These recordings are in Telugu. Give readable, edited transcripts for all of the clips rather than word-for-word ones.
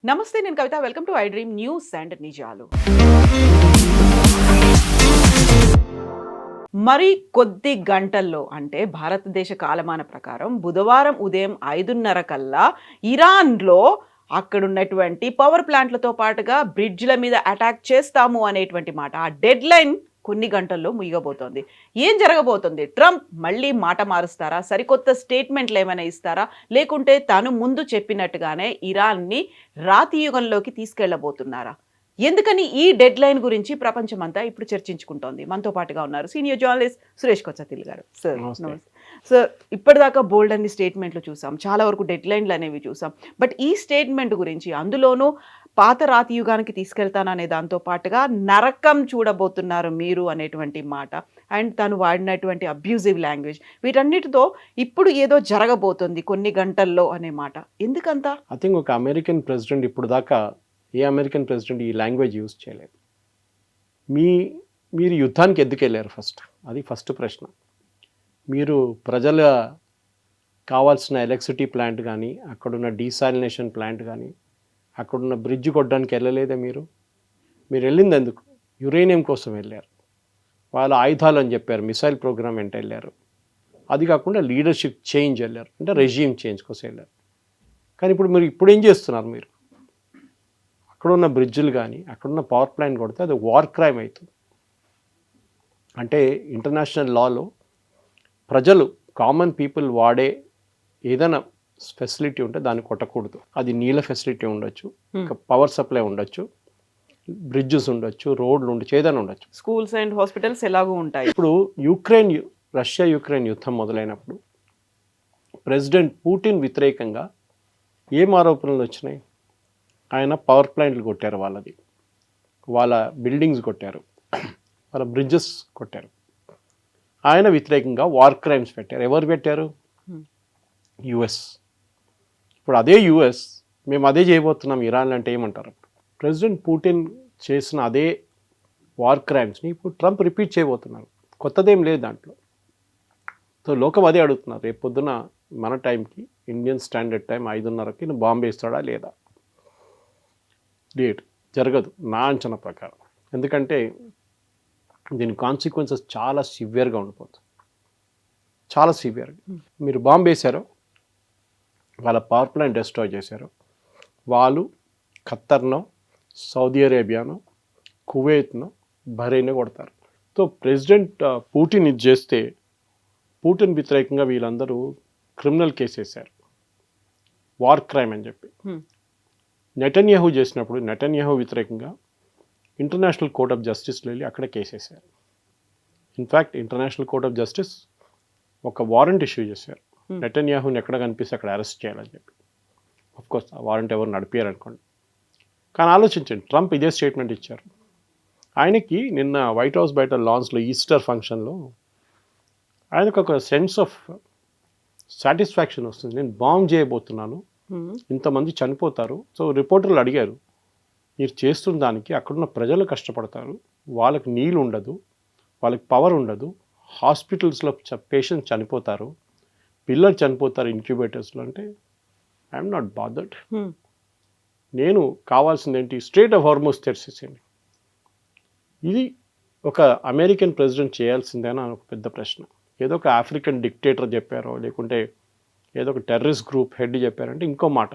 నమస్తే, నేను Kavitha. Welcome to I dream news and నిజాలు. మరి కొద్ది గంటల్లో, అంటే భారతదేశ కాలమాన ప్రకారం బుధవారం ఉదయం 5:30 కల్లా ఇరాన్లో అక్కడున్నటువంటి పవర్ ప్లాంట్లతో పాటుగా బ్రిడ్జ్ల మీద అటాక్ చేస్తాము అనేటువంటి మాట. ఆ డెడ్ లైన్ కొన్ని గంటల్లో ముగియబోతోంది. ఏం జరగబోతుంది? ట్రంప్ మళ్ళీ మాట మారుస్తారా? సరికొత్త స్టేట్మెంట్లు ఏమైనా ఇస్తారా? లేకుంటే తాను ముందు చెప్పినట్టుగానే ఇరాన్ని రాతి యుగంలోకి తీసుకెళ్లబోతున్నారా? ఎందుకని ఈ డెడ్ లైన్ గురించి ప్రపంచమంతా ఇప్పుడు చర్చించుకుంటోంది. మనతో పాటుగా ఉన్నారు సీనియర్ జర్నలిస్ట్ సురేష్ కొచ్చతిల్ గారు. సార్ నమస్తే. నమస్తే. సార్, ఇప్పటిదాకా బోల్డ్ అన్ని స్టేట్మెంట్లు చూసాం, చాలా వరకు డెడ్ లైన్లు అనేవి చూసాం. బట్ ఈ స్టేట్మెంట్ గురించి, అందులోనూ పాత రాతి యుగానికి తీసుకెళ్తాననే దాంతో పాటుగా నరకం చూడబోతున్నారు మీరు అనేటువంటి మాట, అండ్ తను వాడినటువంటి అబ్యూజివ్ లాంగ్వేజ్, వీటన్నిటితో ఇప్పుడు ఏదో జరగబోతుంది కొన్ని గంటల్లో అనే మాట. ఎందుకంతా? ఐ థింక్ ఒక అమెరికన్ ప్రెసిడెంట్ ఇప్పుడు దాకా ఏ అమెరికన్ ప్రెసిడెంట్ ఈ లాంగ్వేజ్ యూజ్ చేయలేదు. మీరు యుద్ధానికి ఎందుకు వెళ్ళారు? అది ఫస్ట్ ప్రశ్న. మీరు ప్రజల కావాల్సిన ఎలక్ట్రిసిటీ ప్లాంట్ కానీ, అక్కడున్న డీసాలినేషన్ ప్లాంట్ కానీ, అక్కడున్న బ్రిడ్జ్ కొట్టడానికి వెళ్ళలేదా? మీరు వెళ్ళింది ఎందుకు? యురేనియం కోసం వెళ్ళారు. వాళ్ళ ఆయుధాలు అని చెప్పారు, మిసైల్ ప్రోగ్రామ్ వెంట వెళ్ళారు. అది కాకుండా లీడర్షిప్ చేంజ్ వెళ్ళారు, అంటే రెజ్యూమ్ చేంజ్ కోసం వెళ్ళారు. కానీ ఇప్పుడు ఏం చేస్తున్నారు? మీరు అక్కడున్న బ్రిడ్జ్లు కానీ, అక్కడున్న పవర్ ప్లాంట్ కొడితే అది వార్ క్రైమ్ అవుతుంది. అంటే ఇంటర్నేషనల్ లాలో ప్రజలు, కామన్ పీపుల్ వాడే ఏదైనా ఫెసిలిటీ ఉంటే దాన్ని కొట్టకూడదు. అది నీళ్ళ ఫెసిలిటీ ఉండొచ్చు, పవర్ సప్లై ఉండొచ్చు, బ్రిడ్జెస్ ఉండొచ్చు, రోడ్లు ఉండొచ్చు, ఏదైనా ఉండొచ్చు. స్కూల్స్ అండ్ హాస్పిటల్స్ ఎలాగూ ఉంటాయి. ఇప్పుడు రష్యా యుక్రెయిన్ యుద్ధం మొదలైనప్పుడు ప్రెసిడెంట్ పుతిన్ వ్యతిరేకంగా ఏం ఆరోపణలు వచ్చినాయి? ఆయన పవర్ ప్లాంట్లు కొట్టారు, వాళ్ళ బిల్డింగ్స్ కొట్టారు, వాళ్ళ బ్రిడ్జెస్ కొట్టారు. ఆయన వ్యతిరేకంగా వార్ క్రైమ్స్ పెట్టారు. ఎవరు పెట్టారు? యుఎస్. ఇప్పుడు అదే యుఎస్ మేము అదే చేయబోతున్నాం ఇరాన్ అంటే ఏమంటారు? ప్రెసిడెంట్ పుతిన్ చేసిన అదే వార్ క్రైమ్స్ని ఇప్పుడు ట్రంప్ రిపీట్ చేయబోతున్నారు. కొత్తదేం లేదు దాంట్లో. సో లోకం అదే అడుగుతున్నారు, రేపు పొద్దున మన టైంకి, ఇండియన్ స్టాండర్డ్ టైం 5:30కి బాంబు వేస్తాడా లేదా? డేట్ జరగదు నా అంచనా ప్రకారం. ఎందుకంటే దీని కాన్సిక్వెన్సెస్ చాలా సివియర్గా ఉండిపోతుంది, చాలా సివియర్గా. మీరు బాంబు వేశారో, వాళ్ళ పవర్ ప్లాంట్ డిస్ట్రాయ్ చేశారు, వాళ్ళు ఖత్తర్నో, సౌదీ అరేబియానో, కువైట్నో, బహ్రెయిన్ కొడతారు. సో ప్రెసిడెంట్ పుతిన్ ఇది చేస్తే, పుతిన్ వ్యతిరేకంగా వీళ్ళందరూ క్రిమినల్ కేసు వేశారు, వార్ క్రైమ్ అని చెప్పి. నెటన్యాహు చేసినప్పుడు నెటన్యాహు వ్యతిరేకంగా ఇంటర్నేషనల్ కోర్ట్ ఆఫ్ జస్టిస్లో వెళ్ళి అక్కడ కేసేశారు. In fact international court of justice ఒక వారెంట్ ఇష్యూ చేశారు, నెటన్యాహుని ఎక్కడ కనిపిస్తే అక్కడ అరెస్ట్ చేయాలని చెప్పి. ఆఫ్కోర్స్ ఆ వారెంట్ ఎవరు నడిపారు అనుకోండి. కానీ ఆలోచించండి, ట్రంప్ ఇదే స్టేట్మెంట్ ఇచ్చారు. ఆయనకి నిన్న వైట్ హౌస్ బయట లాన్స్లో ఈస్టర్ ఫంక్షన్లో ఆయనకు ఒక సెన్స్ ఆఫ్ సాటిస్ఫాక్షన్ వస్తుంది. నేను బాంబ్ చేయబోతున్నాను, ఇంతమంది చనిపోతారు. సో రిపోర్టర్లు అడిగారు, మీరు చేస్తున్న దానికి అక్కడున్న ప్రజలు కష్టపడతారు, వాళ్ళకి నీళ్ళు ఉండదు, వాళ్ళకి పవర్ ఉండదు, హాస్పిటల్స్లో పేషెంట్స్ చనిపోతారు, పిల్లలు చనిపోతారు ఇంక్యుబేటర్స్లో. అంటే ఐఎమ్ నాట్ బాదర్డ్. నేను కావాల్సింది ఏంటి? స్ట్రెయిట్ ఆఫ్ హార్మోస్ తెరిచేసేయండి. ఇది ఒక అమెరికన్ ప్రెసిడెంట్ చేయాల్సిందేనా అని ఒక పెద్ద ప్రశ్న. ఏదో ఒక ఆఫ్రికన్ డిక్టేటర్ చెప్పారో, లేకుంటే ఏదో ఒక టెర్రరిస్ట్ గ్రూప్ హెడ్ చెప్పారంటే ఇంకో మాట.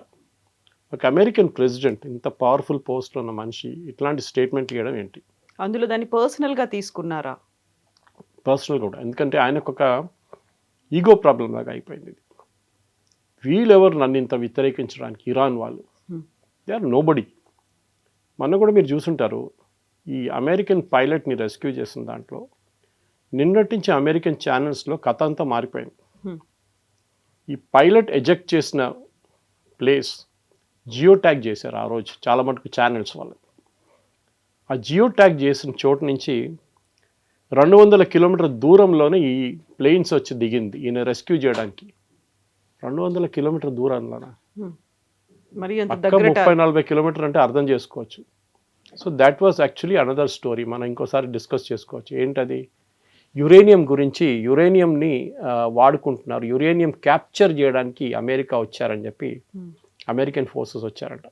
ఒక అమెరికన్ ప్రెసిడెంట్, ఇంత పవర్ఫుల్ పోస్ట్లో ఉన్న మనిషి ఇట్లాంటి స్టేట్మెంట్ ఇవ్వడం ఏంటి? అందులో దాన్ని పర్సనల్గా తీసుకున్నారా? పర్సనల్ కూడా. ఎందుకంటే ఆయనకు ఒక ఈగో ప్రాబ్లం లాగా అయిపోయింది ఇది. వీళ్ళెవరు నన్ను ఇంత వ్యతిరేకించడానికి? ఇరాన్ వాళ్ళు, దే ఆర్ నోబడీ. మొన్న కూడా మీరు చూసుంటారు, ఈ అమెరికన్ పైలట్ని రెస్క్యూ చేసిన దాంట్లో నిన్నటి నుంచి అమెరికన్ ఛానల్స్లో కథ అంతా మారిపోయింది. ఈ పైలట్ ఎజెక్ట్ చేసిన ప్లేస్ జియో ట్యాగ్ చేశారు ఆ రోజు చాలా మటుకు ఛానల్స్ వాళ్ళు. ఆ జియో ట్యాగ్ చేసిన చోటు నుంచి 200 కిలోమీటర్ దూరంలోనే ఈ ప్లేన్స్ వచ్చి దిగింది ఈయన రెస్క్యూ చేయడానికి. 200 కిలోమీటర్ దూరంలోనా? మరి 30-40 కిలోమీటర్ అంటే అర్థం చేసుకోవచ్చు. So that was actually another story, మనం ఇంకోసారి డిస్కస్ చేసుకోవచ్చు. ఏంటది? యురేనియం గురించి, యురేనియంని వాడుకుంటున్నారు, యురేనియం క్యాప్చర్ చేయడానికి అమెరికా వచ్చారని చెప్పి అమెరికన్ ఫోర్సెస్ వచ్చారంట.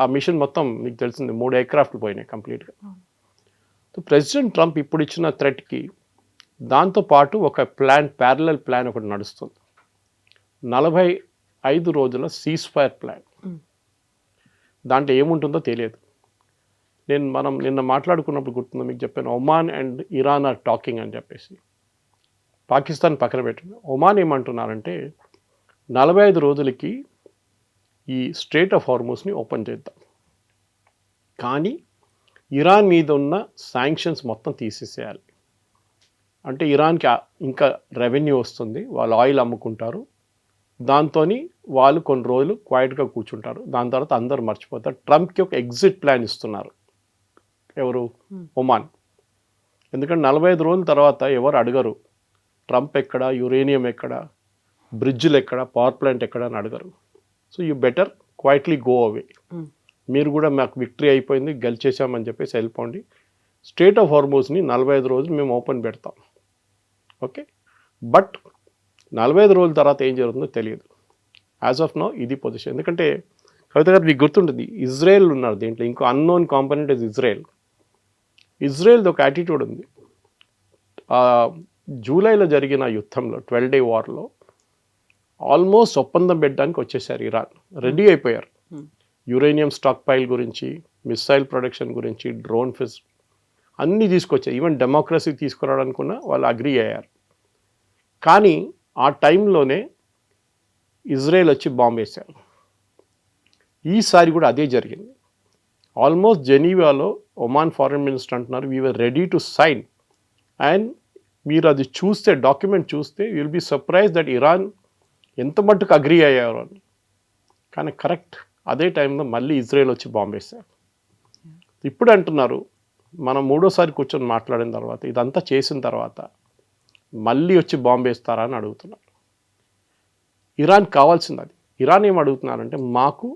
ఆ మిషన్ మొత్తం మీకు తెలిసింది 3 ఎయిర్క్రాఫ్ట్లు పోయినాయి కంప్లీట్గా. ప్రెసిడెంట్ ట్రంప్ ఇప్పుడు ఇచ్చిన థ్రెట్కి దాంతోపాటు ఒక ప్యారలల్ ప్లాన్ ఒకటి నడుస్తుంది. 45 రోజుల సీజ్ ఫైర్ ప్లాన్. దాంట్లో ఏముంటుందో తెలియదు. మనం నిన్న మాట్లాడుకున్నప్పుడు గుర్తుందో మీకు చెప్పాను, Oman and Iran are talking అని చెప్పేసి. పాకిస్తాన్ పక్కన పెట్టింది. ఒమాన్ ఏమంటున్నారంటే 45 రోజులకి ఈ స్ట్రేట్ ఆఫ్ హార్మూస్ని ఓపెన్ చేద్దాం, కానీ ఇరాన్ మీద ఉన్న శాంక్షన్స్ మొత్తం తీసేసేయాలి. అంటే ఇరాన్కి ఇంకా రెవెన్యూ వస్తుంది, వాళ్ళు ఆయిల్ అమ్ముకుంటారు, దాంతో వాళ్ళు కొన్ని రోజులు క్వైట్గా కూర్చుంటారు, దాని తర్వాత అందరూ మర్చిపోతారు. ట్రంప్కి ఒక ఎగ్జిట్ ప్లాన్ ఇస్తున్నారు. ఎవరు? ఒమాన్. ఎందుకంటే 45 రోజుల తర్వాత ఎవరు అడగరు ట్రంప్ ఎక్కడ, యురేనియం ఎక్కడ, బ్రిడ్జ్లు ఎక్కడ, పవర్ ప్లాంట్ ఎక్కడ అని అడగరు. So you better quietly go away. మీరు కూడా మాకు విక్టరీ అయిపోయింది, గెలిచేసామని చెప్పేసి వెళ్ళిపోండి. స్ట్రేట్ ఆఫ్ హార్మూస్ని 45 రోజులు మేము ఓపెన్ పెడతాం. ఓకే, బట్ 45 రోజుల తర్వాత ఏం జరుగుతుందో తెలియదు. యాజ్ ఆఫ్ నౌ ఇది పొజిషన్. ఎందుకంటే కవిత గారు మీకు గుర్తుంటుంది, ఇజ్రాయెల్ ఉన్నారు దీంట్లో, ఇంకో అన్నోన్ కాంపోనెంట్ ఇస్ ఇజ్రాయెల్. ఇజ్రాయెల్ది ఒక యాటిట్యూడ్ ఉంది. జూలైలో జరిగిన యుద్ధంలో 12 డే వార్లో ఆల్మోస్ట్ ఒప్పందం పెట్టడానికి వచ్చేసారు ఇరాన్, రెడీ అయిపోయారు. యురేనియం స్టాక్ పైల్ గురించి, మిస్సైల్ ప్రొడక్షన్ గురించి, డ్రోన్ ఫిస్ అన్నీ తీసుకొచ్చారు. ఈవెన్ డెమోక్రసీ తీసుకురావడానికి కూడా వాళ్ళు అగ్రీ అయ్యారు. కానీ ఆ టైంలోనే ఇజ్రాయెల్ వచ్చి బాంబు వేశారు. ఈసారి కూడా అదే జరిగింది. ఆల్మోస్ట్ జెనీవాలో ఒమాన్ ఫారెన్ మినిస్టర్ అంటున్నారు, we were ready to sign, and మీరు అది చూస్తే, డాక్యుమెంట్ చూస్తే will be surprise that Iran ఎంత మట్టుకు అగ్రీ అయ్యారు అని. కానీ కరెక్ట్ అదే టైంలో మళ్ళీ ఇజ్రాయెల్ వచ్చి బాంబు వేశారు. ఇప్పుడు అంటున్నారు, మనం మూడోసారి కూర్చొని మాట్లాడిన తర్వాత, ఇదంతా చేసిన తర్వాత మళ్ళీ వచ్చి బాంబు వేస్తారా అని అడుగుతున్నారు. ఇరాన్ కావాల్సింది అది. ఇరాన్ ఏం అడుగుతున్నారంటే, మాకు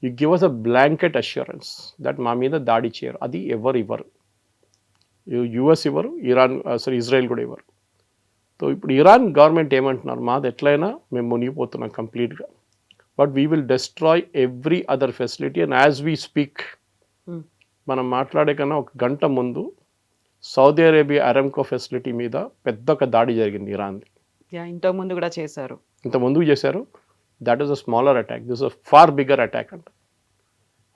you give us a blanket assurance that మా మీద దాడి చేయరు. అది ఎవరు ఇవ్వరు. యుఎస్ ఇవ్వరు, ఇజ్రాయెల్ కూడా ఇవ్వరు. సో ఇప్పుడు ఇరాన్ గవర్నమెంట్ ఏమంటున్నారు, మాది ఎట్లయినా మేము మునిగిపోతున్నాం కంప్లీట్గా, but we will destroy every other facility. And as we speak, మనం మాట్లాడే కన్నా ఒక గంట ముందు సౌదీ అరేబియా అరామ్కో ఫెసిలిటీ మీద పెద్ద ఒక దాడి జరిగింది ఇరాన్ది. ఇంతకుముందు కూడా చేశారు, ఇంత ముందుకు చేశారు. That is a smaller attack, this a far bigger attack అంట.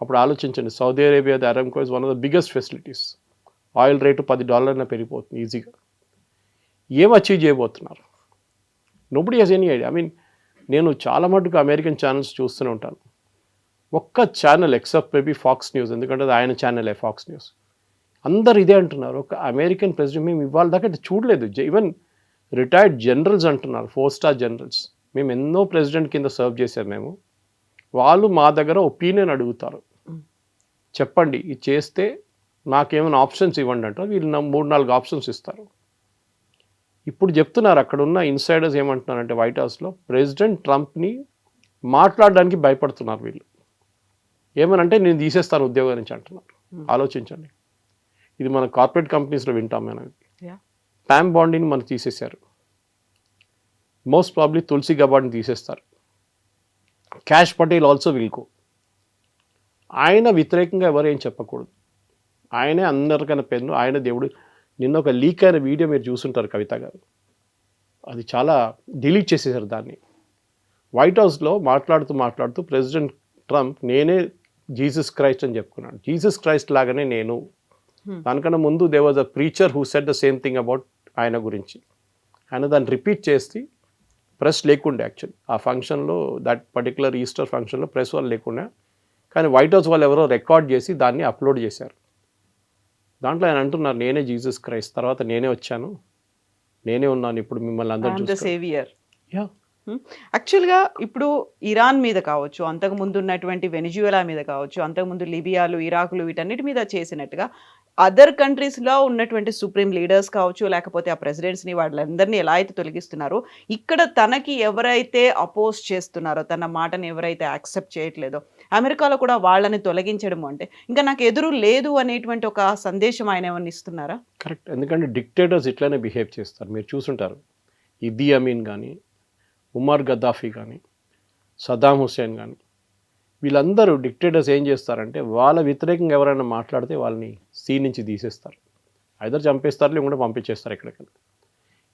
అప్పుడు ఆలోచించండి, సౌదీ అరేబియాది Aramco is one of the biggest facilities. Oil rate $10 పెరిగిపోతుంది ఈజీగా. ఏం అచీవ్ చేయబోతున్నారు? Nobody has any idea. I mean, నేను చాలా మటుకు అమెరికన్ ఛానల్స్ చూస్తూనే ఉంటాను. ఒక్క channel except maybe Fox News, ఎందుకంటే అది ఆయన ఛానలే ఫాక్స్ న్యూస్, అందరు ఇదే అంటున్నారు. ఒక అమెరికన్ ప్రెసిడెంట్ మేము ఇవాళ దాకా చూడలేదు. ఈవెన్ రిటైర్డ్ జనరల్స్ అంటున్నారు, 4-star జనరల్స్, మేము ఎన్నో ప్రెసిడెంట్ కింద సర్వ్ చేశారు మేము, వాళ్ళు మా దగ్గర ఒపీనియన్ అడుగుతారు, చెప్పండి ఇది చేస్తే నాకేమైనా ఆప్షన్స్ ఇవ్వండి అంటారు. వీళ్ళు 3-4 ఆప్షన్స్ ఇస్తారు. ఇప్పుడు చెప్తున్నారు, అక్కడ ఉన్న ఇన్సైడర్స్ ఏమంటున్నారంటే వైట్ హౌస్లో, ప్రెసిడెంట్ ట్రంప్ని మాట్లాడడానికి భయపడుతున్నారు వీళ్ళు. ఏమనంటే నేను తీసేస్తాను ఉద్యోగం నుంచి అంటున్నారు. ఆలోచించండి, ఇది మన కార్పొరేట్ కంపెనీస్లో వింటాం మనం. ప్యామ్ బాండీని మనకు తీసేశారు. మోస్ట్ ప్రాబ్లీ తులసి గబాడ్ని తీసేస్తారు. Cash Patel also will go. ఆయన వ్యతిరేకంగా ఎవరేం చెప్పకూడదు. ఆయనే అందరికన్నా పెన్ను, ఆయన దేవుడు. నిన్న ఒక లీక్ అయిన వీడియో మీరు చూసుంటారు కవిత గారు, అది చాలా డిలీట్ చేసేసారు దాన్ని. వైట్ హౌస్లో మాట్లాడుతూ ప్రెసిడెంట్ ట్రంప్ నేనే జీసస్ క్రైస్ట్ అని చెప్పుకున్నాడు. జీసస్ క్రైస్ట్ లాగానే నేను. దానికన్నా ముందు they was a preacher who said the same thing about ఆయన గురించి. ఆయన దాన్ని రిపీట్ చేసి, ప్రెస్ లేకుండే యాక్చువల్లీ ఆ ఫంక్షన్లో, దట్ పర్టికులర్ ఈస్టర్ ఫంక్షన్లో ప్రెస్ వాళ్ళు లేకుండా, కానీ వైట్ హౌస్ వాళ్ళు ఎవరో రికార్డ్ చేసి దాన్ని అప్లోడ్ చేశారు. దాంట్లో ఆయన అంటున్నారు, నేనే జీసస్ క్రైస్ట్, తర్వాత నేనే వచ్చాను, నేనే ఉన్నాను, ఇప్పుడు మిమ్మల్ని అందరూ సేవియర్. యాక్చువల్గా ఇప్పుడు ఇరాన్ మీద కావచ్చు, అంతకుముందు ఉన్నటువంటి వెనిజువెలా మీద కావచ్చు, అంతకుముందు లిబియాలు, ఇరాకులు, వీటన్నిటి మీద చేసినట్టుగా అదర్ కంట్రీస్లో ఉన్నటువంటి సుప్రీం లీడర్స్ కావచ్చు, లేకపోతే ఆ ప్రెసిడెంట్స్ని, వాళ్ళందరినీ ఎలా అయితే తొలగిస్తున్నారో, ఇక్కడ తనకి ఎవరైతే అపోజ్ చేస్తున్నారో, తన మాటని ఎవరైతే యాక్సెప్ట్ చేయట్లేదో, అమెరికాలో కూడా వాళ్ళని తొలగించడం అంటే ఇంకా నాకు ఎదురు లేదు అనేటువంటి ఒక సందేశం ఆయన ఏమన్నా ఇస్తున్నారా? కరెక్ట్. ఎందుకంటే డిక్టేటర్స్ ఇట్లానే బిహేవ్ చేస్తారు. మీరు చూసుంటారు, ఇదీ అమీన్ కానీ, ఉమర్ గద్దాఫీ కానీ, సద్దాం హుస్సేన్ కానీ, వీళ్ళందరూ డిక్టేటర్స్ ఏం చేస్తారంటే వాళ్ళ వ్యతిరేకంగా ఎవరైనా మాట్లాడితే వాళ్ళని సీన్ నుంచి తీసేస్తారు, ఐదర్ చంపేస్తారు లేకుంటే పంపించేస్తారు ఎక్కడికైనా.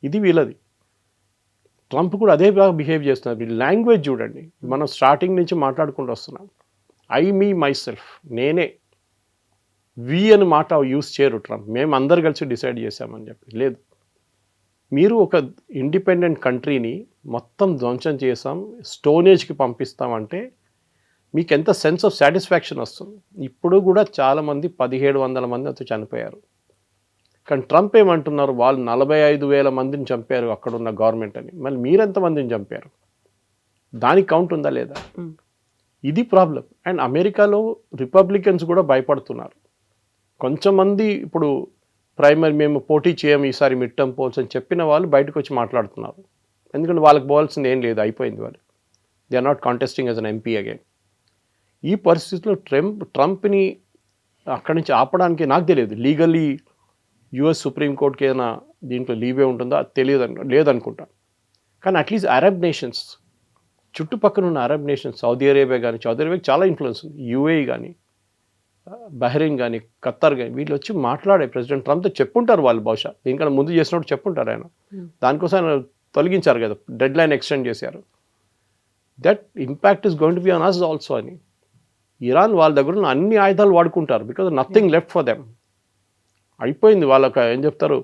ఇది వీళ్ళది. ట్రంప్ కూడా అదే బాగా బిహేవ్ చేస్తున్నారు. వీళ్ళ లాంగ్వేజ్ చూడండి, మనం స్టార్టింగ్ నుంచి మాట్లాడుకుంటూ వస్తున్నాం. ఐ మీ మై సెల్ఫ్, నేనే. వి అని మాట యూస్ చేయరు ట్రంప్. మేము అందరు కలిసి డిసైడ్ చేశామని చెప్పి లేదు. మీరు ఒక ఇండిపెండెంట్ కంట్రీని మొత్తం ధ్వంసం చేసాం, స్టోనేజ్కి పంపిస్తామంటే మీకు ఎంత సెన్స్ ఆఫ్ సాటిస్ఫాక్షన్ వస్తుంది. ఇప్పుడు కూడా చాలామంది 1700 మంది అంతా చనిపోయారు. కానీ ట్రంప్ ఏమంటున్నారు, వాళ్ళు 45,000 మందిని చంపారు అక్కడున్న గవర్నమెంట్ అని. మళ్ళీ మీరెంతమందిని చంపారు, దానికి కౌంట్ ఉందా లేదా? ఇది ప్రాబ్లం. అండ్ అమెరికాలో రిపబ్లికన్స్ కూడా భయపడుతున్నారు. కొంచెం మంది ఇప్పుడు ప్రైమరీ మేము పోటీ చేయము ఈసారి మిడ్ టర్మ్ పోల్స్ అని చెప్పిన వాళ్ళు బయటకు వచ్చి మాట్లాడుతున్నారు. ఎందుకంటే వాళ్ళకి పోవాల్సింది ఏం లేదు, అయిపోయింది. వాళ్ళు they are not contesting as an MP again. ఈ పరిస్థితిలో ట్రంప్ని అక్కడి నుంచి ఆపడానికి నాకు తెలియదు లీగల్లీ యుఎస్ సుప్రీంకోర్టుకి ఏదైనా దీంట్లో లీవే ఉంటుందా తెలియదు, లేదనుకుంటా. కానీ అట్లీస్ట్ అరబ్ నేషన్స్, చుట్టుపక్కల ఉన్న అరబ్ నేషన్స్, సౌదీ అరేబియా కానీ, సౌదీ అరేబియాకి చాలా ఇన్ఫ్లుయెన్స్ ఉంది, యూఏఈ కానీ, బహ్రెయిన్ కానీ, ఖత్తర్ కానీ, వీళ్ళు వచ్చి మాట్లాడే ప్రెసిడెంట్ ట్రంప్తో చెప్పుంటారు వాళ్ళు. బహుశా దీనికన్నా ముందు చేసినప్పుడు చెప్పుంటారు ఆయన. దానికోసం ఆయన తొలగించారు కదా, డెడ్ లైన్ ఎక్స్టెండ్ చేశారు. That impact is going to be on us also అని. ఇరాన్ వాళ్ళ దగ్గర ఉన్న అన్ని ఆయుధాలు వాడుకుంటారు, because nothing left for them. అయిపోయింది వాళ్ళకి, ఏం చెప్తారు,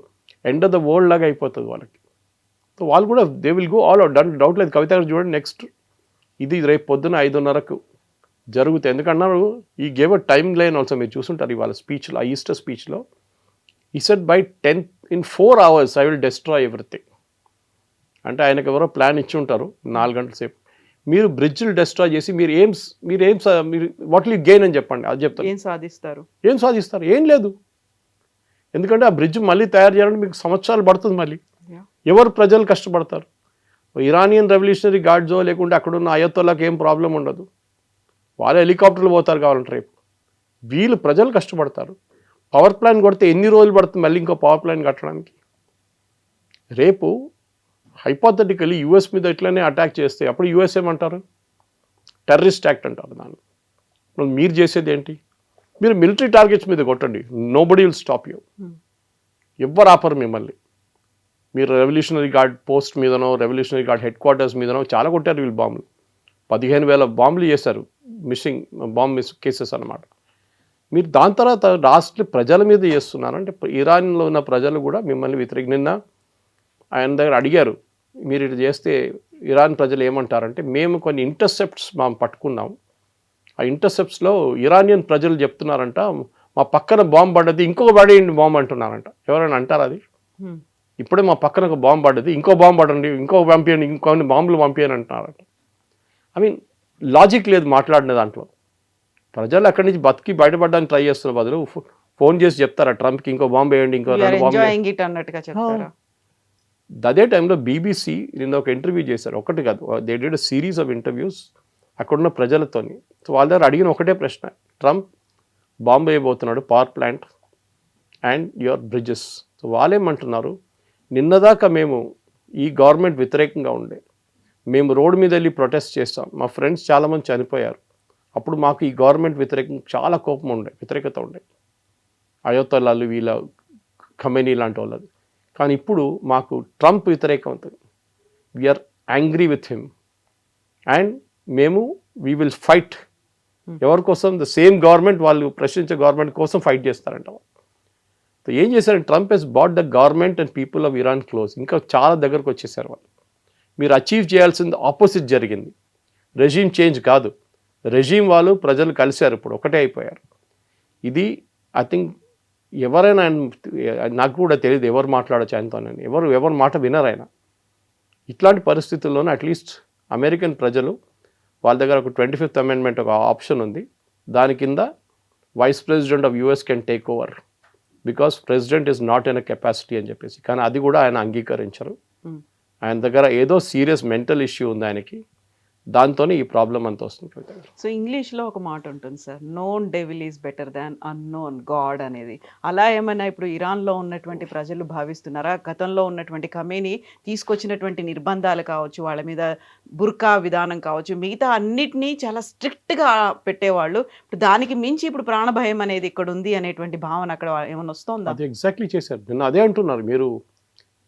ఎండ్ ఆఫ్ ద వరల్డ్ లాగా అయిపోతుంది వాళ్ళకి. సో వాళ్ళు కూడా they will go all out, doubt లేదు. కవిత గారు చూడండి, నెక్స్ట్ ఇది రేపు పొద్దున 5:30కు జరుగుతాయి. ఎందుకన్నారు, ఈ gave a time line also. మీరు చూసుంటారు ఇవాళ స్పీచ్లో, ఆ ఈస్టర్ స్పీచ్లో ఈ said by 4 hours I will destroy everything. అంటే ఆయనకు ఎవరో ప్లాన్ ఇచ్చి ఉంటారు 4 గంటల సేపు. మీరు బ్రిడ్జ్లు డెస్ట్రాయ్ చేసి మీరు వాట్ విల్ యూ గెయిన్ అని చెప్పండి, అది చెప్తారు. ఏం సాధిస్తారు? ఏం లేదు. ఎందుకంటే ఆ బ్రిడ్జ్ మళ్ళీ తయారు చేయాలంటే మీకు సంవత్సరాలు పడుతుంది. మళ్ళీ ఎవరు ప్రజలు కష్టపడతారు? ఇరానియన్ రెవల్యూషనరీ గార్డ్సో లేకుంటే అక్కడున్న అయతోళ్ళకి ఏం ప్రాబ్లం ఉండదు, వాళ్ళే హెలికాప్టర్లు పోతారు కావాలంటే రేపు. వీళ్ళు ప్రజలు కష్టపడతారు. పవర్ ప్లాంట్ కొడితే ఎన్ని రోజులు పడుతుంది మళ్ళీ ఇంకో పవర్ ప్లాంట్ కట్టడానికి? రేపు హైపోథెటికలీ యూఎస్ మీద ఇట్లనే అటాక్ చేస్తే అప్పుడు యూఎస్ ఏమంటారు? టెర్రరిస్ట్ యాక్ట్ అంటారు దాన్ని. మీరు చేసేది ఏంటి? మీరు మిలిటరీ టార్గెట్స్ మీద కొట్టండి, నోబడీ విల్ స్టాప్ యూ. ఎవ్వరు ఆపరు మిమ్మల్ని. మీరు రెవల్యూషనరీ గార్డ్ పోస్ట్ మీదనో, రెవల్యూషనరీ గార్డ్ హెడ్ క్వార్టర్స్ మీదనో చాలా కొట్టారు వీళ్ళు బాంబులు. 15,000 బాంబులు చేశారు, మిస్సింగ్ బాంబ్ కేసెస్ అన్నమాట. మీరు దాని తర్వాత రాష్ట్ర ప్రజల మీద చేస్తున్నారు. అంటే ఇరాన్లో ఉన్న ప్రజలు కూడా మిమ్మల్ని నిన్న ఆయన దగ్గర అడిగారు, మీరు ఇటు చేస్తే ఇరాన్ ప్రజలు ఏమంటారంటే, మేము కొన్ని ఇంటర్సెప్ట్స్ మేము పట్టుకున్నాం, ఆ ఇంటర్సెప్ట్స్లో ఇరానియన్ ప్రజలు చెప్తున్నారంట మా పక్కన బాంబు పడ్డది, ఇంకొక పడేయండి బాంబు అంటున్నారంట. ఎవరైనా అంటారు అది? ఇప్పుడే మా పక్కన ఒక బాంబు పడ్డది, ఇంకో బాంబు పడండి, ఇంకో పంపించండి, ఇంకొన్ని బాంబులు పంపించని అంటున్నారంట. ఐ మీన్ లాజిక్ లేదు మాట్లాడిన దాంట్లో. ప్రజలు అక్కడి నుంచి బతికి బయటపడడానికి ట్రై చేస్తున్న బదులు ఫోన్ చేసి చెప్తారా ట్రంప్కి ఇంకో బాంబు వేయండి, ఇంకో 2 బాంబు. అదే టైంలో బీబీసీ నిన్న ఒక ఇంటర్వ్యూ చేశారు, ఒకటి కాదు, they did a series of interviews అక్కడున్న ప్రజలతోని. సో వాళ్ళ దగ్గర అడిగిన ఒకటే ప్రశ్న, ట్రంప్ బాంబు వేయబోతున్నాడు power plant and your bridges. So వాళ్ళేమంటున్నారు, నిన్నదాకా మేము ఈ గవర్నమెంట్ వ్యతిరేకంగా ఉండే, మేము రోడ్డు మీద వెళ్ళి ప్రొటెస్ట్ చేస్తాం, మా ఫ్రెండ్స్ చాలామంది చనిపోయారు, అప్పుడు మాకు ఈ గవర్నమెంట్ వ్యతిరేకంగా చాలా కోపం ఉండే, వ్యతిరేకత ఉండే, అయోతలాలు వీళ్ళ ఖమేనీ లాంటి వాళ్ళది. కానీ ఇప్పుడు మాకు ట్రంప్ వ్యతిరేకం అవుతుంది, we are angry with him and మేము వీ విల్ ఫైట్. ఎవరి కోసం? ద సేమ్ గవర్నమెంట్, వాళ్ళు ప్రశ్నించే గవర్నమెంట్ కోసం ఫైట్ చేస్తారంట. సో ఏం చేశారంటే, Trump has brought the government and people of Iran close. ఇంకా చాలా దగ్గరకు వచ్చేసారు వాళ్ళు. మీరు అచీవ్ చేయాల్సింది ఆపోజిట్ జరిగింది, రెజీమ్ చేంజ్ కాదు. రెజీమ్ వాళ్ళు ప్రజలు కలిశారు, ఇప్పుడు ఒకటే అయిపోయారు. ఇది ఐ థింక్ ఎవరైనా, నాకు కూడా తెలియదు ఎవరు మాట్లాడచ్చు ఆయనతోనని, ఎవరు మాట వినరు ఆయన. ఇట్లాంటి పరిస్థితుల్లోనే అట్లీస్ట్ అమెరికన్ ప్రజలు, వాళ్ళ దగ్గర ఒక 25th అమెండ్మెంట్ ఒక ఆప్షన్ ఉంది, దాని కింద vice president of US can take over because president is not in a capacity అని చెప్పేసి. కానీ అది కూడా ఆయన అంగీకరించరు. ఆయన దగ్గర ఏదో సీరియస్ మెంటల్ ఇష్యూ ఉంది ఆయనకి, దాంతోనే ఈ ప్రాబ్లం అంతా వస్తుంది కవిత గారు. సో ఇంగ్లీష్లో ఒక మాట ఉంటుంది sir, known devil is better than unknown God అనేది. అలా ఏమైనా ఇప్పుడు ఇరాన్లో ఉన్నటువంటి ప్రజలు భావిస్తున్నారా? గతంలో ఉన్నటువంటి ఖమేనీ తీసుకొచ్చినటువంటి నిర్బంధాలు కావచ్చు, వాళ్ళ మీద బుర్కా విధానం కావచ్చు, మిగతా అన్నిటినీ చాలా స్ట్రిక్ట్గా పెట్టేవాళ్ళు. ఇప్పుడు దానికి మించి ఇప్పుడు ప్రాణభయం అనేది ఇక్కడ ఉంది అనేటువంటి భావన అక్కడ ఏమైనా వస్తుందా? అది ఎగ్జాక్ట్లీ చేశారు. నిన్న అదే అంటున్నారు. మీరు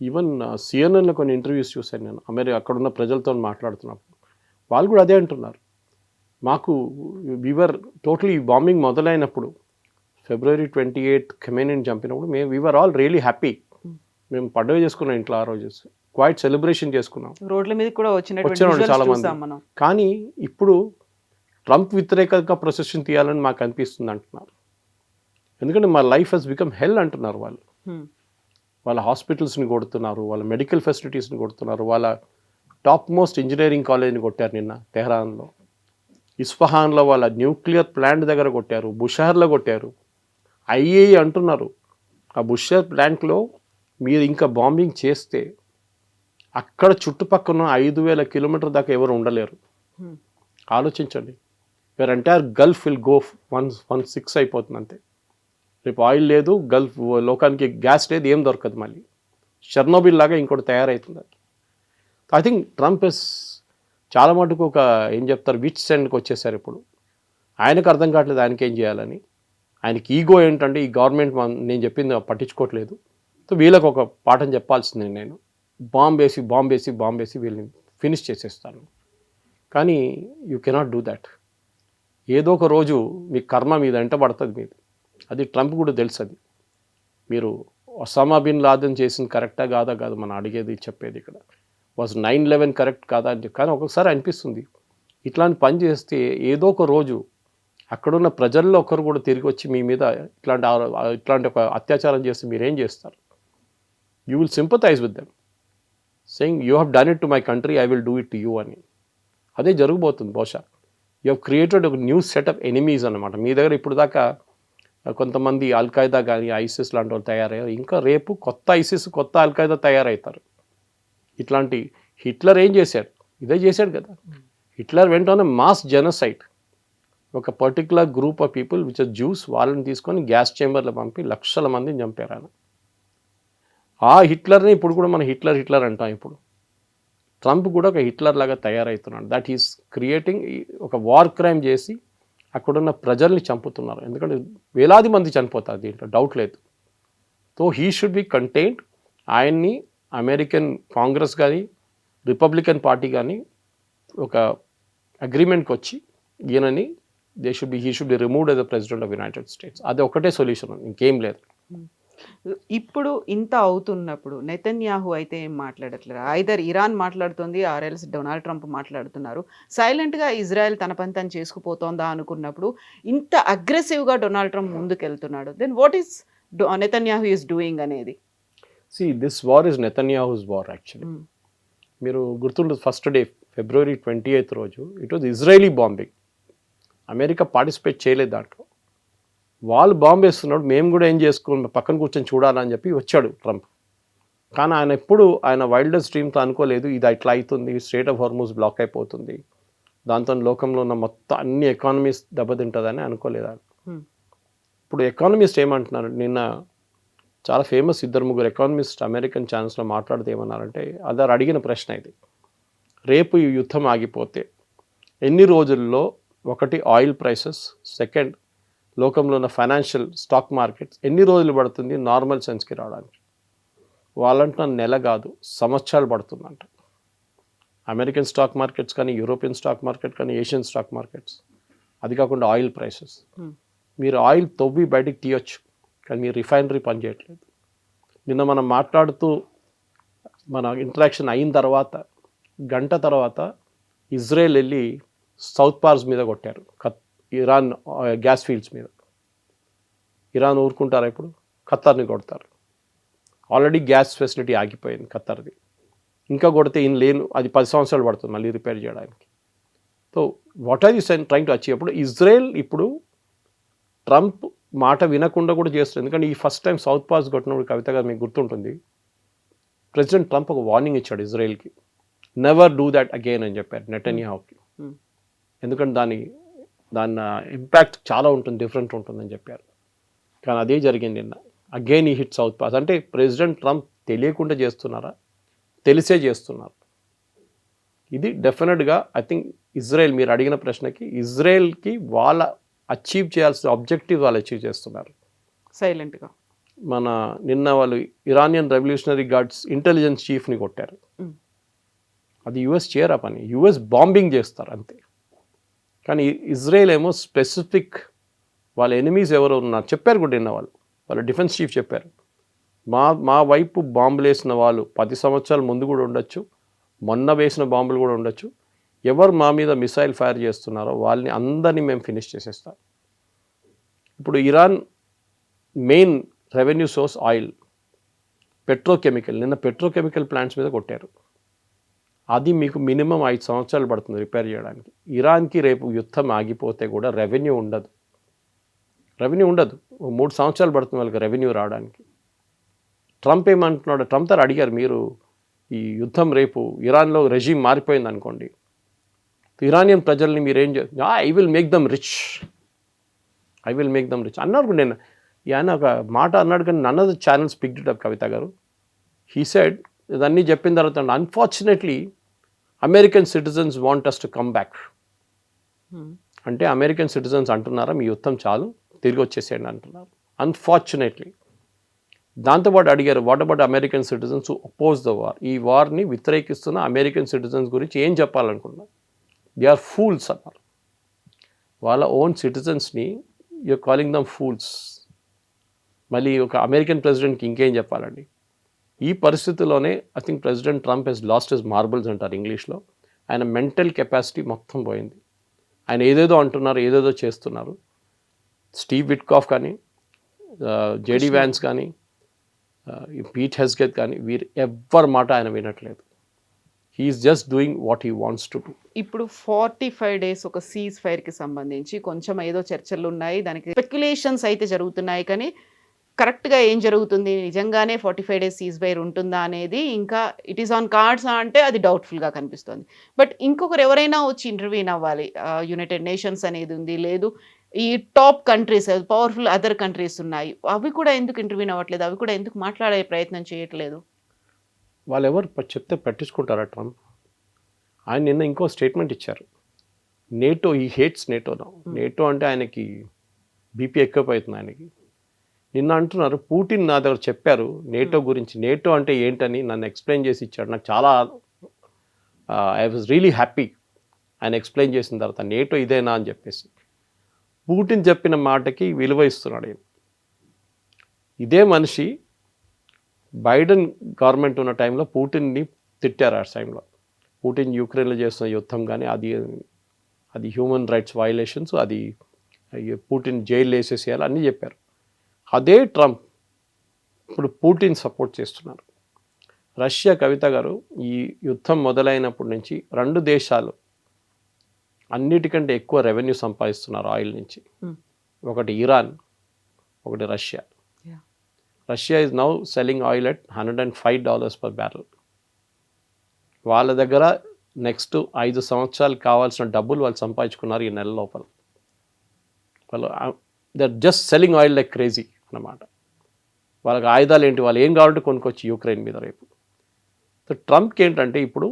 ఈవెన్ సిఎన్ఎన్లో కొన్ని ఇంటర్వ్యూస్ చూశాను నేను, అక్కడున్న ప్రజలతో మాట్లాడుతున్నప్పుడు వాళ్ళు కూడా అదే అంటున్నారు. మాకు వీవర్ టోటలీ బాంబింగ్ మొదలైనప్పుడు February 28 ఖమేనీని చంపినప్పుడు వీఆర్ ఆల్ రియలీ హ్యాపీ. మేము పండుగ చేసుకున్నాం ఇంట్లో, ఆ రోజు క్వైట్ సెలబ్రేషన్ చేసుకున్నాం, రోడ్ల మీద కూడా వచ్చారు వచ్చినటువంటి చాలా మంది. మనం. కానీ ఇప్పుడు ట్రంప్ వ్యతిరేకంగా ప్రొసెషన్ తీయాలని మాకు అనిపిస్తుంది అంటున్నారు. ఎందుకంటే మా లైఫ్ హెస్ బికమ్ హెల్ అంటున్నారు వాళ్ళు. వాళ్ళ హాస్పిటల్స్ని కొడుతున్నారు, వాళ్ళ మెడికల్ ఫెసిలిటీస్ని కొడుతున్నారు, వాళ్ళ టాప్ మోస్ట్ ఇంజనీరింగ్ కాలేజ్ని కొట్టారు నిన్న తెహ్రాన్లో, ఇస్ఫహాన్లో వాళ్ళ న్యూక్లియర్ ప్లాంట్ దగ్గర కొట్టారు, బుషార్లో కొట్టారు. ఐఏఈ అంటున్నారు ఆ బుషార్ ప్లాంట్లో మీరు ఇంకా బాంబింగ్ చేస్తే అక్కడ చుట్టుపక్కల 5,000 కిలోమీటర్ దాకా ఎవరు ఉండలేరు. ఆలోచించండి, your entire Gulf will go 116 అయిపోతుంది అంతే. రేపు ఆయిల్ లేదు, గల్ఫ్ లోకానికి గ్యాస్ లేదు, ఏం దొరకదు. మళ్ళీ షెర్నోబిల్ లాగా ఇంకోటి తయారవుతుంది. ఐ థింక్ ట్రంప్ చాలా మటుకు ఒక ఏం చెప్తారు విచ్ సెండ్కి వచ్చేసారు ఇప్పుడు. ఆయనకు అర్థం కావట్లేదు ఆయనకి ఏం చేయాలని. ఆయనకి ఈగో ఏంటంటే ఈ గవర్నమెంట్ నేను చెప్పింది పట్టించుకోవట్లేదు, సో వీళ్ళకి ఒక పాఠం చెప్పాల్సింది, నేను బాంబేసి వీళ్ళని ఫినిష్ చేసేస్తాను. కానీ యూ కెనాట్ డూ దాట్. ఏదో ఒక రోజు మీ కర్మ మీద వెంట పడుతుంది మీది. అది ట్రంప్ కూడా తెలుసు. అది మీరు ఒసామా బిన్ లాదెన్ చేసింది కరెక్టా కాదు మనం అడిగేది చెప్పేది ఇక్కడ. వాజ్ 9/11 కరెక్ట్ కాదా అని. కానీ ఒక్కొక్కసారి అనిపిస్తుంది ఇట్లాంటి పని చేస్తే ఏదో ఒక రోజు అక్కడున్న ప్రజల్లో ఒకరు కూడా తిరిగి వచ్చి మీ మీద ఇట్లాంటి ఒక అత్యాచారం చేస్తే మీరేం చేస్తారు? You will sympathise with them saying you have done it to my country, I will do it to you అని. అదే జరగబోతుంది బహుశా. యూ హ్యావ్ క్రియేటెడ్ ఒక న్యూ సెట్ ఆఫ్ ఎనిమీస్ అనమాట. మీ దగ్గర ఇప్పుడు దాకా కొంతమంది అల్ఖైదా కానీ ఐసిస్ లాంటి వాళ్ళు తయారయ్యారు. ఇంకా రేపు కొత్త ఐసిస్ కొత్త అల్ఖైదా తయారవుతారు. ఇట్లాంటి హిట్లర్ ఏం చేశాడు? ఇదే చేశాడు కదా. హిట్లర్ వెంట మాస్ జెనోసైడ్. ఒక particular group of people which are Jews, వాళ్ళని తీసుకొని గ్యాస్ చేంబర్లో పంపి లక్షల మందిని చంపారు ఆయన. ఆ హిట్లర్ని ఇప్పుడు కూడా మనం హిట్లర్ అంటాం. ఇప్పుడు ట్రంప్ కూడా ఒక హిట్లర్ లాగా తయారవుతున్నాడు. దట్ ఈస్ క్రియేటింగ్ ఒక వార్ క్రైమ్ చేసి అక్కడున్న ప్రజల్ని చంపుతున్నారు. ఎందుకంటే వేలాది మంది చనిపోతారు, దీంట్లో డౌట్ లేదు. So he should be contained. ఆయన్ని అమెరికన్ కాంగ్రెస్ కానీ రిపబ్లికన్ పార్టీ కానీ ఒక అగ్రిమెంట్కి వచ్చి ఈయనని he should be removed as the president of United states. అది ఒకటే సొల్యూషన్, ఇంకేం లేదు. ఇప్పుడు ఇంత అవుతున్నప్పుడు నెతన్యాహు అయితే ఏం మాట్లాడట్లేదు. ఐదర్ ఇరాన్ మాట్లాడుతుంది, ఆర్ఎల్స్ డొనాల్డ్ ట్రంప్ మాట్లాడుతున్నారు. సైలెంట్గా ఇజ్రాయెల్ తన పని తను చేసుకుపోతోందా అనుకున్నప్పుడు ఇంత అగ్రెసివ్గా డొనాల్డ్ ట్రంప్ ముందుకెళ్తున్నాడు. Then what is Netanyahu is doing అనేది? See, this war is Netanyahu's war actually. మీరు గుర్తుండదు, ఫస్ట్ డే February 28 రోజు it was Israeli bombing. America participate చేయలేదు దాంట్లో. వాళ్ళు బాంబు వేస్తున్నాడు, మేము కూడా ఏం చేసుకోవాలి, పక్కన కూర్చొని చూడాలని చెప్పి వచ్చాడు ట్రంప్. కానీ ఆయన ఎప్పుడు ఆయన వైల్డెస్ట్ డ్రీమ్తో అనుకోలేదు ఇది ఇట్లా అవుతుంది, స్ట్రెయిట్ ఆఫ్ హార్మూజ్ బ్లాక్ అయిపోతుంది, దాంతో లోకంలో ఉన్న మొత్తం అన్ని ఎకానమీస్ దెబ్బతింటుందని అనుకోలేదు ఆయన. ఇప్పుడు ఎకానమిస్ట్ ఏమంటున్నారు, నిన్న చాలా ఫేమస్ 2-3 ఎకానమిస్ట్ అమెరికన్ ఛానల్స్లో మాట్లాడితే ఏమన్నారంటే, అదారు అడిగిన ప్రశ్న ఇది, రేపు ఈ యుద్ధం ఆగిపోతే ఎన్ని రోజుల్లో ఒకటి ఆయిల్ ప్రైసెస్, సెకండ్ లోకంలో ఉన్న ఫైనాన్షియల్ స్టాక్ మార్కెట్స్ ఎన్ని రోజులు పడుతుంది నార్మల్ సెన్స్కి రావడానికి? వాళ్ళంటున్న నెల కాదు, సంవత్సరాలు పడుతుందంట. అమెరికన్ స్టాక్ మార్కెట్స్ కానీ, యూరోపియన్ స్టాక్ మార్కెట్ కానీ, ఏషియన్ స్టాక్ మార్కెట్స్, అది కాకుండా ఆయిల్ ప్రైసెస్. మీరు ఆయిల్ తవ్వి బయటికి తీయొచ్చు, కానీ మీరు రిఫైనరీ పనిచేయట్లేదు. నిన్న మనం మాట్లాడుతూ మన ఇంటరాక్షన్ అయిన తర్వాత గంట తర్వాత ఇజ్రాయెల్ వెళ్ళి సౌత్ పార్స్ మీద కొట్టారు, ఇరాన్ గ్యాస్ ఫీల్డ్స్ మీద. ఇరాన్ ఊరుకుంటారా? ఇప్పుడు ఖత్తర్ని కొడతారు. ఆల్రెడీ గ్యాస్ ఫెసిలిటీ ఆగిపోయింది ఖత్తర్ది, ఇంకా కొడితే లేను, అది 10 సంవత్సరాలు పడుతుంది మళ్ళీ రిపేర్ చేయడానికి. So what are you trying to achieve? ఇప్పుడు ఇజ్రాయెల్ ఇప్పుడు ట్రంప్ మాట వినకుండా కూడా చేస్తుంది. ఎందుకంటే ఈ ఫస్ట్ టైం సౌత్ పాస్ కొట్టినప్పుడు కవిత గారు మీకు గుర్తుంటుంది, ప్రెసిడెంట్ ట్రంప్ ఒక వార్నింగ్ ఇచ్చాడు ఇజ్రాయెల్కి, నెవర్ డూ దాట్ అగైన్ అని చెప్పారు నెటన్యాహుకి. Hmm. ఎందుకంటే దాని ఇంపాక్ట్ చాలా ఉంటుంది, డిఫరెంట్ ఉంటుందని చెప్పారు. కానీ అదే జరిగింది నిన్న. అగైన్ ఈ హిట్ సౌత్ పాస్. అంటే ప్రెసిడెంట్ ట్రంప్ తెలియకుండా చేస్తున్నారా, తెలిసే చేస్తున్నారు. ఇది డెఫినెట్గా ఐ థింక్ ఇజ్రాయెల్, మీరు అడిగిన ప్రశ్నకి, ఇజ్రాయెల్కి వాళ్ళ అచీవ్ చేయాల్సిన ఆబ్జెక్టివ్ వాళ్ళు అచీవ్ చేస్తున్నారు సైలెంట్గా. మన నిన్న వాళ్ళు ఇరానియన్ రెవల్యూషనరీ గార్డ్స్ ఇంటెలిజెన్స్ చీఫ్ని కొట్టారు. అది యుఎస్ చేయరా పని, యుఎస్ బాంబింగ్ చేస్తారు అంతే. కానీ ఇజ్రాయెల్ ఏమో స్పెసిఫిక్ వాళ్ళ ఎనిమీస్ ఎవరు ఉన్నారు చెప్పారు కూడా నిన్న వాళ్ళ డిఫెన్స్ చీఫ్ చెప్పారు. మా వైపు బాంబులు వేసిన వాళ్ళు 10 సంవత్సరాల ముందు కూడా ఉండొచ్చు, మొన్న వేసిన బాంబులు కూడా ఉండొచ్చు. ఎవరు మా మీద మిసైల్ ఫైర్ చేస్తున్నారో వాళ్ళని అందరినీ మేము ఫినిష్ చేసేస్తాం. ఇప్పుడు Iran main revenue source oil, petrochemical. నిన్న పెట్రోకెమికల్ ప్లాంట్స్ మీద కొట్టారు. అది మీకు మినిమం 5 సంవత్సరాలు పడుతుంది రిపేర్ చేయడానికి. ఇరాన్కి రేపు యుద్ధం ఆగిపోతే కూడా రెవెన్యూ ఉండదు. 3 సంవత్సరాలు పడుతుంది వాళ్ళకి రెవెన్యూ రావడానికి. ట్రంప్ ఏమంటున్నాడు, ట్రంప్ తో అడిగారు, మీరు ఈ యుద్ధం రేపు ఇరాన్లో రెజీమ్ మారిపోయింది అనుకోండి, ఇరానియన్ ప్రజల్ని మీరేం I will make them rich అన్నారు. నేను ఆయన ఒక మాట అన్నాడు, కానీ none of the channels picked it up. Kavitha గారు, హీ సెడ్, ఇదన్నీ చెప్పిన తర్వాత, unfortunately American citizens want us to come back. అంటే అమెరికన్ సిటిజన్స్ అంటున్నారా మీ యుద్ధం చాలు, తిరిగి వచ్చేసేయండి అంటున్నారు. అన్ఫార్చునేట్లీ. దాంతోపాటు అడిగారు, what about American citizens who oppose the war? ఈ వార్ని వ్యతిరేకిస్తున్న అమెరికన్ సిటిజన్స్ గురించి ఏం చెప్పాలనుకున్నారు? దే ఆర్ ఫూల్స్ అన్నారు. వాళ్ళ ఓన్ సిటిజన్స్ని యూఆర్ కాలింగ్ దమ్ ఫూల్స్. మళ్ళీ ఒక అమెరికన్ ప్రెసిడెంట్కి ఇంకేం చెప్పాలండి? ఈ పరిస్థితుల్లోనే I think president Trump has lost his marbles అంటారు ఇంగ్లీష్లో. ఆయన మెంటల్ కెపాసిటీ మొత్తం పోయింది. ఆయన ఏదేదో అంటున్నారు, ఏదేదో చేస్తున్నారు. స్టీవ్ విట్కాఫ్ కానీ, జేడీ వ్యాన్స్ కానీ, పీట్ హెస్గెత్ కానీ, వీరు ఎవ్వరి మాట ఆయన వినట్లేదు. He is just doing what he wants to do. ఇప్పుడు 45 days ఒక సీజ్ ఫైర్కి సంబంధించి కొంచెం ఏదో చర్చలు ఉన్నాయి, దానికి స్పెక్యులేషన్స్ అయితే జరుగుతున్నాయి. కానీ కరెక్ట్గా ఏం జరుగుతుంది, నిజంగానే 45 days సీజ్ ఫైర్ ఉంటుందా అనేది ఇంకా ఇట్ ఈస్ ఆన్ కార్డ్స్ అంటే అది డౌట్ఫుల్గా కనిపిస్తుంది. బట్ ఇంకొకరు ఎవరైనా వచ్చి ఇంటర్వ్యూన్ అవ్వాలి. యునైటెడ్ నేషన్స్ అనేది ఉంది, లేదు ఈ top countries, powerful other countries ఉన్నాయి, అవి కూడా ఎందుకు ఇంటర్వ్యూన్ అవ్వట్లేదు? అవి కూడా ఎందుకు మాట్లాడే ప్రయత్నం చేయట్లేదు? వాళ్ళు ఎవరు చెప్తే పట్టించుకుంటారా ట్రంప్? ఆయన నిన్న ఇంకో స్టేట్మెంట్ ఇచ్చారు, నేటో, ఈ హేట్స్ నేటో. నేటో అంటే ఆయనకి బీపీ ఎక్కువైపోతుంది ఆయనకి. నిన్న అంటున్నారు, పుటిన్ నా దగ్గర చెప్పారు నేటో గురించి, నేటో అంటే ఏంటని నన్ను ఎక్స్ప్లెయిన్ చేసి ఇచ్చాడు. నాకు చాలా ఐ వాజ్ రియలీ హ్యాపీ ఆయన ఎక్స్ప్లెయిన్ చేసిన తర్వాత, నేటో ఇదేనా అని చెప్పేసి. పుటిన్ చెప్పిన మాటకి విలువ ఇస్తున్నాడు ఆయన. ఇదే మనిషి బైడెన్ గవర్నమెంట్ ఉన్న టైంలో పుటిన్ని తిట్టారు. ఆ టైంలో పుటిన్ యుక్రెయిన్లో చేస్తున్న యుద్ధం కానీ అది హ్యూమన్ రైట్స్ వయలేషన్స్, అది పుటిన్ జైలు వేసేసేయాలి అన్నీ చెప్పారు. అదే ట్రంప్ ఇప్పుడు పుటిన్ సపోర్ట్ చేస్తున్నారు. రష్యా, కవిత గారు, ఈ యుద్ధం మొదలైనప్పటి నుంచి 2 దేశాలు అన్నిటికంటే ఎక్కువ రెవెన్యూ సంపాదిస్తున్నారు ఆయిల్ నుంచి. ఒకటి ఇరాన్, ఒకటి Russia. Russia is now selling oil at $105 per barrel. వాళ్ళ దగ్గర నెక్స్ట్ 5 సంవత్సరాలు కావాల్సిన డబ్బులు వాళ్ళు సంపాదించుకున్నారు ఈ నెల లోపల. వాళ్ళు they are just selling oil like crazy అన్నమాట. వాళ్ళకి ఆయుధాలు ఏంటి, వాళ్ళు ఏం కావాలంటే కొనుక్కొచ్చి యుక్రెయిన్ మీద రేపు. సో ట్రంప్కి ఏంటంటే ఇప్పుడు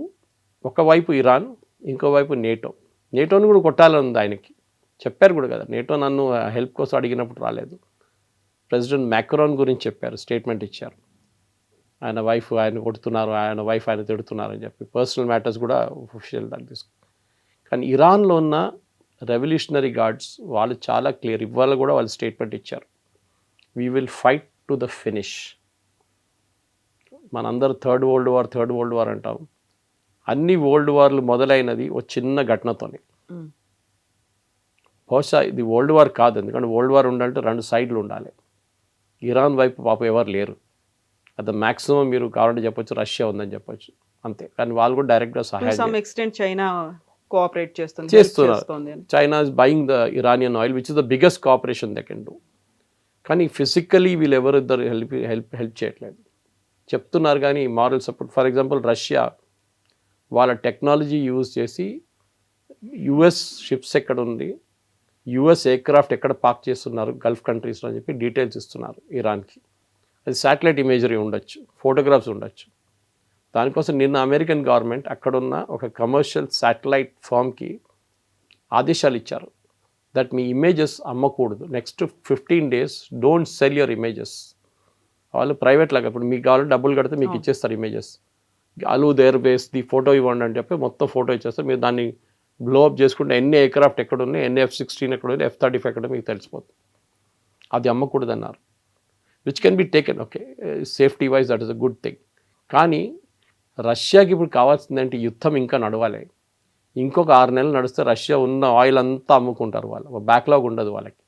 ఒకవైపు ఇరాన్, ఇంకోవైపు నేటోని కూడా కొట్టాలని ఉంది ఆయనకి. చెప్పారు కూడా కదా, నేటో నన్ను హెల్ప్ కోసం అడిగినప్పుడు రాలేదు. ప్రెసిడెంట్ మ్యాక్రాన్ గురించి చెప్పారు, స్టేట్మెంట్ ఇచ్చారు. ఆయన వైఫ్ ఆయన కొడుతున్నారు, ఆయన వైఫ్ ఆయన తిడుతున్నారు అని చెప్పి పర్సనల్ మ్యాటర్స్ కూడా ఒఫిషియల్ దాన్ని తీసుకు. కానీ ఇరాన్లో ఉన్న రెవల్యూషనరీ గార్డ్స్ వాళ్ళు చాలా క్లియర్, ఇవాళ కూడా వాళ్ళు స్టేట్మెంట్ ఇచ్చారు, we will fight to the finish. మనందరూ థర్డ్ వరల్డ్ వార్ అంటాం. అన్ని వరల్డ్ వార్లు మొదలైనది ఒక చిన్న ఘటనతోనే. బహుశా ఇది వరల్డ్ వార్ కాదు, ఎందుకంటే వరల్డ్ వార్ ఉండాలంటే 2 సైడ్లు ఉండాలి. ఇరాన్ వైపు పాపం ఎవరు లేరు. అది మ్యాక్సిమం మీరు కావాలంటే చెప్పొచ్చు రష్యా ఉందని చెప్పొచ్చు అంతే. కానీ వాళ్ళు కూడా డైరెక్ట్గా సహాయం చైనా కోఆపరేట్ చేస్తున్నారు. China is buying the Iranian oil which is the biggest cooperation they can do. కానీ ఫిజికలీ వీళ్ళు ఎవరు ఇద్దరు హెల్ప్ చేయట్లేదు. చెప్తున్నారు కానీ moral support. For example Russia వాళ్ళ టెక్నాలజీ యూజ్ చేసి యుఎస్ షిప్స్ ఎక్కడ ఉంది, యుఎస్ ఎయిర్క్రాఫ్ట్ ఎక్కడ పార్క్ చేస్తున్నారు గల్ఫ్ కంట్రీస్లో అని చెప్పి డీటెయిల్స్ ఇస్తున్నారు ఇరాన్కి. అది శాటిలైట్ ఇమేజరీ ఉండొచ్చు, ఫోటోగ్రాఫ్స్ ఉండొచ్చు. దానికోసం నిన్న అమెరికన్ గవర్నమెంట్ అక్కడున్న ఒక కమర్షియల్ శాటిలైట్ ఫామ్కి ఆదేశాలు ఇచ్చారు. దట్ మీ ఇమేజెస్ అమ్మకూడదు, next 15 days don't sell your images. వాళ్ళు ప్రైవేట్ లాగా ఇప్పుడు మీకు కావాలంటే డబ్బులు కడితే మీకు ఇచ్చేస్తారు ఇమేజెస్. అలు దేర్ బేస్ ది ఫోటో ఇవ్వండి అని చెప్పి మొత్తం ఫోటో ఇచ్చేస్తారు. మీరు దాన్ని బ్లోఅప్ చేసుకుంటే ఎన్ని ఎయిర్క్రాఫ్ట్ ఎక్కడ ఉన్నాయి, ఎన్ని F-16 ఎక్కడ ఉన్నాయి, F-35 ఎక్కడ మీకు తెలిసిపోతుంది. అది అమ్మకూడదు అన్నారు. Which can be taken, okay, safety wise that is a good thing. కానీ రష్యాకి ఇప్పుడు కావాల్సిందంటే యుద్ధం ఇంకా నడవాలి. ఇంకొక 6 నెలలు నడిస్తే రష్యా ఉన్న ఆయిల్ అంతా అమ్ముకుంటారు, వాళ్ళు బ్యాక్లాగ్ ఉండదు వాళ్ళకి.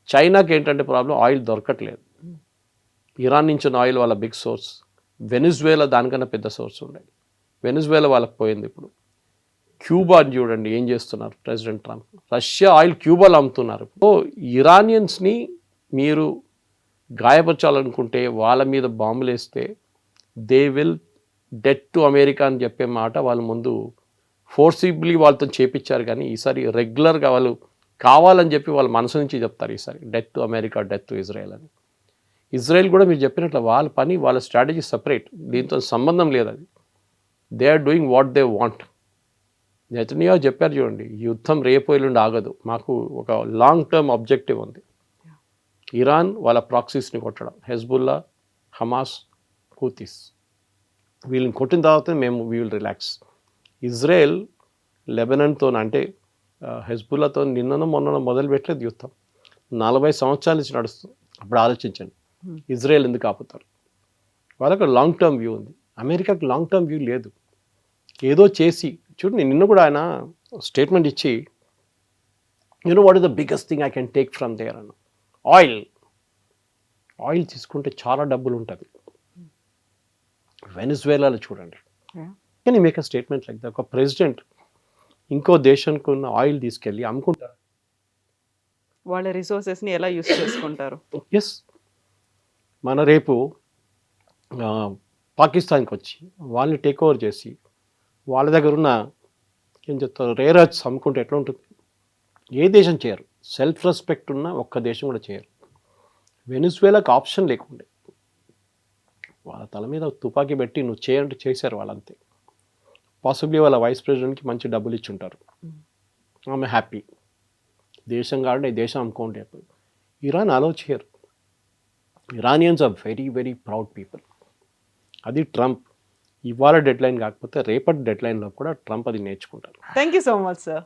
చైనాకి ఏంటంటే ప్రాబ్లం, ఆయిల్ దొరకట్లేదు. ఇరాన్ నుంచి ఉన్న ఆయిల్ వాళ్ళ బిగ్ సోర్స్. వెనిజువేలా దానికన్నా పెద్ద సోర్స్ ఉండేది. వెనిజువేలా వాళ్ళకి పోయింది ఇప్పుడు. క్యూబాని చూడండి ఏం చేస్తున్నారు ప్రెసిడెంట్ ట్రంప్. రష్యా ఆయిల్ క్యూబాలో అమ్ముతున్నారు. సో ఇరానియన్స్ని మీరు గాయపరచాలనుకుంటే వాళ్ళ మీద బాంబులు వేస్తే they will debt to America అని చెప్పే మాట వాళ్ళు ముందు ఫోర్సిబ్లీ వాళ్ళతో చేపించారు. కానీ ఈసారి రెగ్యులర్గా వాళ్ళు కావాలని చెప్పి వాళ్ళ మనసు నుంచి చెప్తారు ఈసారి death to America, death to Israel అని. ఇజ్రాయెల్ కూడా మీరు చెప్పినట్లు వాళ్ళ పని, వాళ్ళ స్ట్రాటజీ సపరేట్, దీంతో సంబంధం లేదు. అది they are doing what they want. Netanyahu చెప్పారు చూడండి, యుద్ధం రేపు ఎల్లుండి ఆగదు, మాకు ఒక లాంగ్ టర్మ్ ఆబ్జెక్టివ్ ఉంది. ఇరాన్ వాళ్ళ ప్రాక్సీస్ని కొట్టడం, హెజ్బుల్లా, హమాస్, హూతీస్, వీళ్ళని కొట్టిన తర్వాత మేము వీ విల్ రిలాక్స్. ఇజ్రాయెల్ లెబనాన్తో అంటే హెజ్బుల్లాతో నిన్ననో మొన్ననో మొదలుపెట్టలేదు యుద్ధం, 40 సంవత్సరాల నుంచి నడుస్తుంది. అప్పుడు ఆలోచించండి ఇజ్రాయెల్ ఎందుకు ఆపుతారు. వాళ్ళకి లాంగ్ టర్మ్ వ్యూ ఉంది, అమెరికాకి లాంగ్ టర్మ్ వ్యూ లేదు. ఏదో చేసి చూడండి, నిన్న కూడా ఆయన స్టేట్మెంట్ ఇచ్చి you know what is the biggest thing I can take from there అన్న, ఆయిల్. ఆయిల్ తీసుకుంటే చాలా డబ్బులు ఉంటుంది. వెనిజువేలాలో చూడండి, can you make a statement like that? ఒక ప్రెసిడెంట్ ఇంకో దేశానికి ఉన్న ఆయిల్ తీసుకెళ్ళి అమ్ముకుంటారు. వాళ్ళ రిసోర్సెస్ని ఎలా యూస్ చేసుకుంటారు. ఎస్, మన రేపు పాకిస్తాన్కి వచ్చి వాళ్ళని టేక్ ఓవర్ చేసి వాళ్ళ దగ్గర ఉన్న ఏం చెప్తారు రేర్ ఎర్త్స్ అమ్ముకుంటే ఎట్లా ఉంటుంది? ఏ దేశం చేయరు. సెల్ఫ్ రెస్పెక్ట్ ఉన్న ఒక్క దేశం కూడా చేయరు. వెనిజువేలాకి ఆప్షన్ లేకుండే, వాళ్ళ తల మీద తుపాకీ పెట్టి నువ్వు చేయంటే చేశారు వాళ్ళంతే. పాసిబ్లీ వాళ్ళ వైస్ ప్రెసిడెంట్కి మంచి డబ్బులు ఇచ్చి ఉంటారు, ఆమె హ్యాపీ, దేశం కాబట్టి ఈ దేశం అమ్ముకోండి. ఇరాన్ అలో చేయరు. Iranians are very very proud people. అది ట్రంప్ ఇవాళ డెడ్ లైన్ కాకపోతే రేపటి డెడ్ లైన్లో కూడా ట్రంప్ అది నేర్చుకుంటారు. Thank you so much sir.